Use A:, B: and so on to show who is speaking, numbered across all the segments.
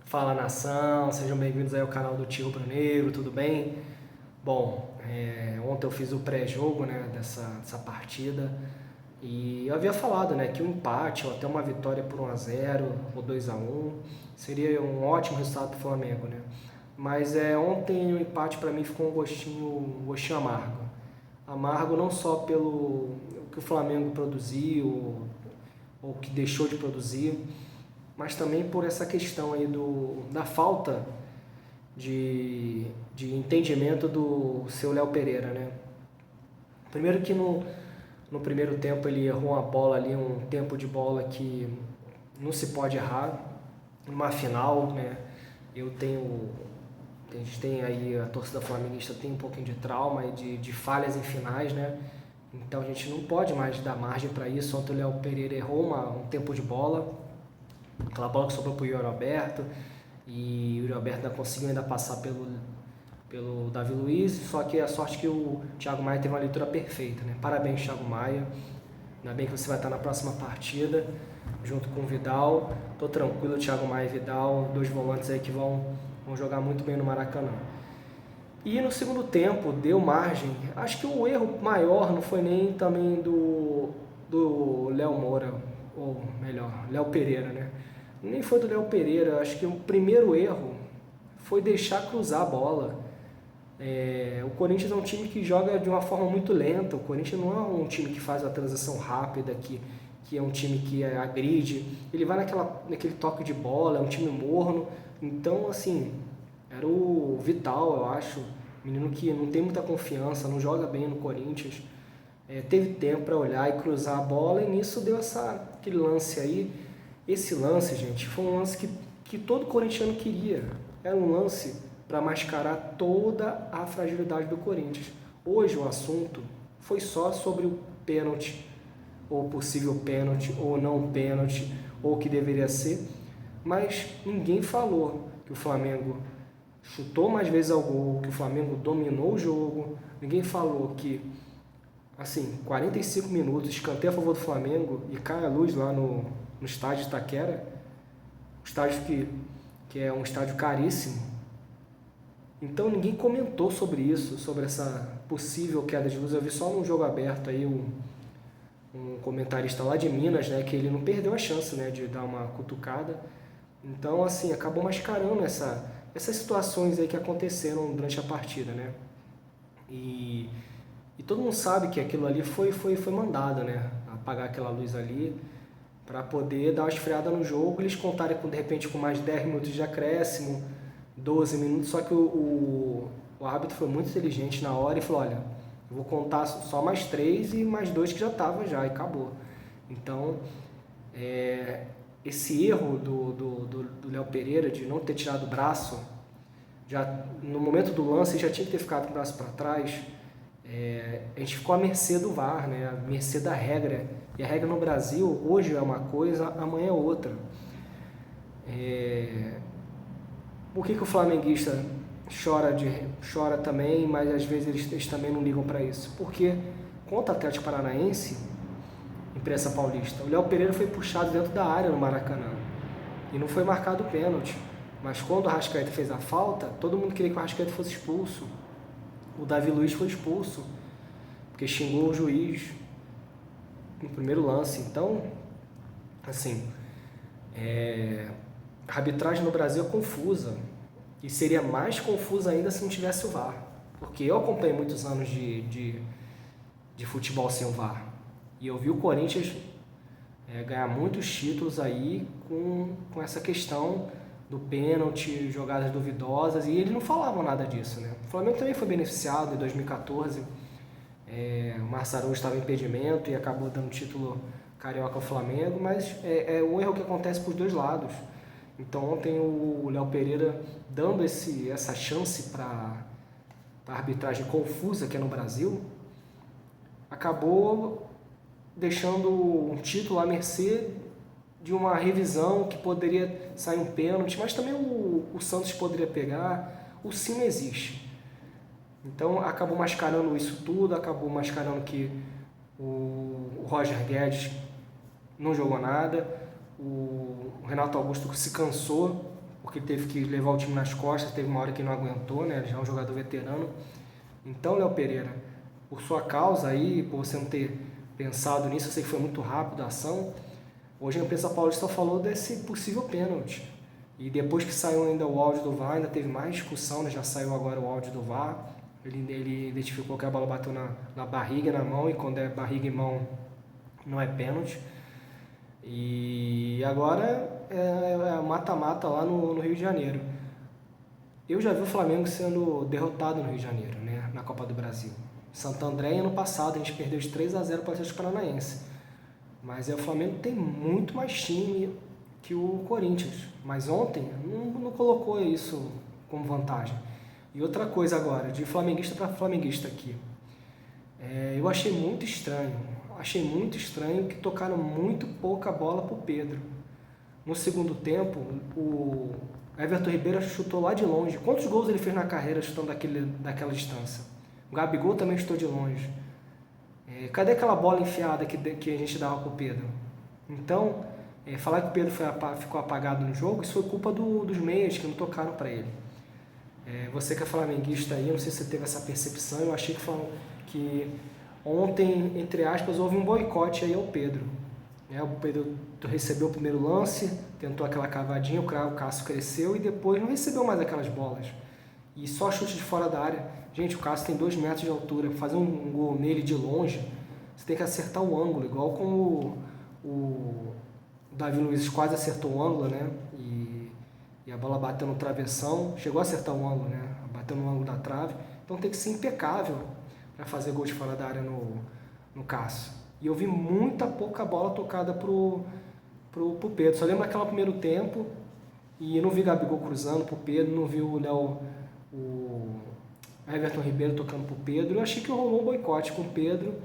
A: Fala nação, sejam bem-vindos aí ao canal do Tio Rubro Negro, tudo bem? Bom, ontem eu fiz o pré-jogo, né, dessa partida e eu havia falado, né, que um empate ou até uma vitória por 1-0 ou 2-1 seria um ótimo resultado para o Flamengo, né? Mas ontem o empate para mim ficou um gostinho amargo. Amargo não só pelo que o Flamengo produziu ou que deixou de produzir, mas também por essa questão aí da falta de entendimento do seu Léo Pereira, né? Primeiro que no primeiro tempo ele errou uma bola ali, um tempo de bola que não se pode errar, numa final, né? A gente tem aí, a torcida flamenguista tem um pouquinho de trauma e de falhas em finais, né? Então a gente não pode mais dar margem para isso. Ontem o Léo Pereira errou um tempo de bola, aquela bola que sobrou para o Yuri Alberto, e o Yuri Alberto ainda conseguiu passar pelo Davi Luiz, só que a sorte que o Thiago Maia teve uma leitura perfeita, né? Parabéns, Thiago Maia, ainda bem que você vai estar na próxima partida, junto com o Vidal. Tô tranquilo, Thiago Maia e Vidal, dois volantes aí que vão jogar muito bem no Maracanã. E no segundo tempo deu margem, acho que o erro maior não foi nem também do Léo Moura, ou melhor, Léo Pereira, né? Nem foi do Léo Pereira, acho que o primeiro erro foi deixar cruzar a bola. O Corinthians é um time que joga de uma forma muito lenta, o Corinthians não é um time que faz a transição rápida, que é um time que agride, ele vai naquele toque de bola, é um time morno, então assim, era o Vital, eu acho, menino que não tem muita confiança, não joga bem no Corinthians, teve tempo para olhar e cruzar a bola e nisso deu aquele lance aí. Esse lance, gente, foi um lance que todo corintiano queria. Era um lance para mascarar toda a fragilidade do Corinthians. Hoje o assunto foi só sobre o pênalti, ou possível pênalti, ou não pênalti, ou o que deveria ser, mas ninguém falou que o Flamengo chutou mais vezes ao gol, que o Flamengo dominou o jogo, ninguém falou que, assim, 45 minutos, escanteio a favor do Flamengo e cai a luz lá no estádio de Itaquera, um estádio que é um estádio caríssimo. Então ninguém comentou sobre isso, sobre essa possível queda de luz. Eu vi só num jogo aberto aí um comentarista lá de Minas, né, que ele não perdeu a chance, né, de dar uma cutucada. Então, assim, acabou mascarando essas situações aí que aconteceram durante a partida, né? E todo mundo sabe que aquilo ali foi mandado, né? Apagar aquela luz ali para poder dar uma esfriada no jogo. Eles contarem de repente com mais 10 minutos de acréscimo, 12 minutos, só que o árbitro foi muito inteligente na hora e falou, olha, eu vou contar só mais 3 e mais 2 que já estava já e acabou. Então, esse erro do Léo Pereira de não ter tirado o braço, já no momento do lance já tinha que ter ficado com o braço para trás. A gente ficou à mercê do VAR, né? À mercê da regra. E a regra no Brasil hoje é uma coisa, amanhã é outra. Por que o flamenguista chora também, mas às vezes eles também não ligam para isso? Porque contra o Atlético Paranaense, imprensa paulista, o Léo Pereira foi puxado dentro da área no Maracanã e não foi marcado o pênalti. Mas quando o Arrascaeta fez a falta, todo mundo queria que o Arrascaeta fosse expulso. O Davi Luiz foi expulso, porque xingou o juiz no primeiro lance. Então, assim, a arbitragem no Brasil é confusa. E seria mais confusa ainda se não tivesse o VAR. Porque eu acompanhei muitos anos de futebol sem o VAR. E eu vi o Corinthians ganhar muitos títulos aí com essa questão do pênalti, jogadas duvidosas, e eles não falavam nada disso, né? O Flamengo também foi beneficiado em 2014, o Marcelo Araújo estava em impedimento e acabou dando título carioca ao Flamengo, mas é um erro que acontece para os dois lados. Então ontem o Léo Pereira dando essa chance para a arbitragem confusa que é no Brasil, acabou deixando um título à mercê de uma revisão que poderia sair um pênalti, mas também o Santos poderia pegar, o sim não existe. Então acabou mascarando isso tudo, acabou mascarando que o Roger Guedes não jogou nada, o Renato Augusto se cansou porque ele teve que levar o time nas costas, teve uma hora que não aguentou, né? Já é um jogador veterano. Então, Léo Pereira, por sua causa aí, por você não ter pensado nisso, eu sei que foi muito rápido a ação, hoje a imprensa paulista falou desse possível pênalti. E depois que saiu ainda o áudio do VAR, ainda teve mais discussão, né? Já saiu agora o áudio do VAR. Ele identificou que a bola bateu na barriga e na mão, e quando é barriga e mão não é pênalti. E agora é mata-mata lá no Rio de Janeiro. Eu já vi o Flamengo sendo derrotado no Rio de Janeiro, né? Na Copa do Brasil. Santo André, ano passado, a gente perdeu de 3-0 para o Atlético Paranaense. Mas o Flamengo tem muito mais time que o Corinthians. Mas ontem não colocou isso como vantagem. E outra coisa agora, de flamenguista para flamenguista aqui. Eu achei muito estranho que tocaram muito pouca bola para o Pedro. No segundo tempo, o Everton Ribeiro chutou lá de longe. Quantos gols ele fez na carreira chutando daquela distância? O Gabigol também chutou de longe. Cadê aquela bola enfiada que a gente dava para o Pedro? Então, falar que o Pedro ficou apagado no jogo, isso foi culpa dos meias que não tocaram para ele. Você que é flamenguista aí, não sei se você teve essa percepção, eu achei que ontem, entre aspas, houve um boicote aí ao Pedro. O Pedro recebeu o primeiro lance, tentou aquela cavadinha, o Cássio cresceu e depois não recebeu mais aquelas bolas. E só chute de fora da área. Gente, o Cássio tem 2 metros de altura, fazer um gol nele de longe, você tem que acertar o ângulo, igual como o Davi Luiz quase acertou o ângulo, né? E a bola bateu no travessão, chegou a acertar o ângulo, né? Bateu no ângulo da trave. Então tem que ser impecável para fazer gol de fora da área no Cássio. E eu vi pouca bola tocada pro Pedro. Só lembro daquele primeiro tempo e eu não vi Gabigol cruzando pro Pedro, não vi o Everton Ribeiro tocando pro Pedro. Eu achei que rolou um boicote com o Pedro.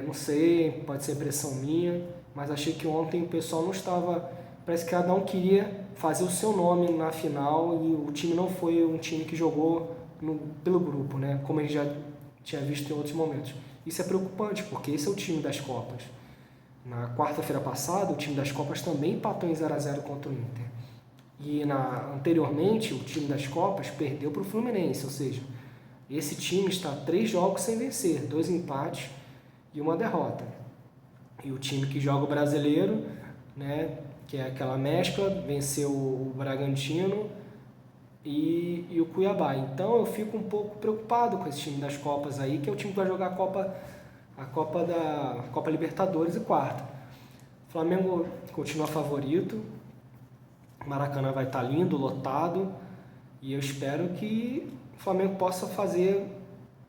A: Não sei, pode ser impressão minha, mas achei que ontem o pessoal não estava... Parece que cada um queria fazer o seu nome na final e o time não foi um time que jogou pelo grupo, né? Como a gente já tinha visto em outros momentos. Isso é preocupante, porque esse é o time das Copas. Na quarta-feira passada, o time das Copas também empatou em 0-0 contra o Inter. E anteriormente, o time das Copas perdeu para o Fluminense, ou seja, esse time está 3 jogos sem vencer, 2 empates e 1 derrota. E o time que joga o Brasileiro, né, que é aquela mescla, venceu o Bragantino e o Cuiabá. Então eu fico um pouco preocupado com esse time das Copas aí, que é o time que vai jogar a Copa Libertadores e quarta. O Flamengo continua favorito, o Maracanã vai estar lindo, lotado, e eu espero que o Flamengo possa fazer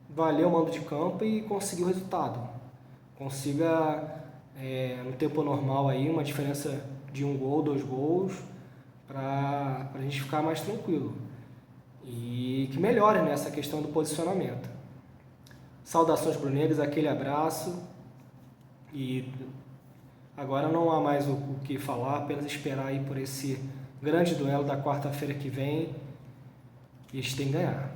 A: valer o mando de campo e conseguir o resultado. Consiga, no tempo normal aí, uma diferença de 1 gol, 2 gols, para a gente ficar mais tranquilo. E que melhore nessa questão do posicionamento. Saudações brunegras, aquele abraço. E agora não há mais o que falar, apenas esperar aí por esse grande duelo da quarta-feira que vem. E a gente tem que ganhar.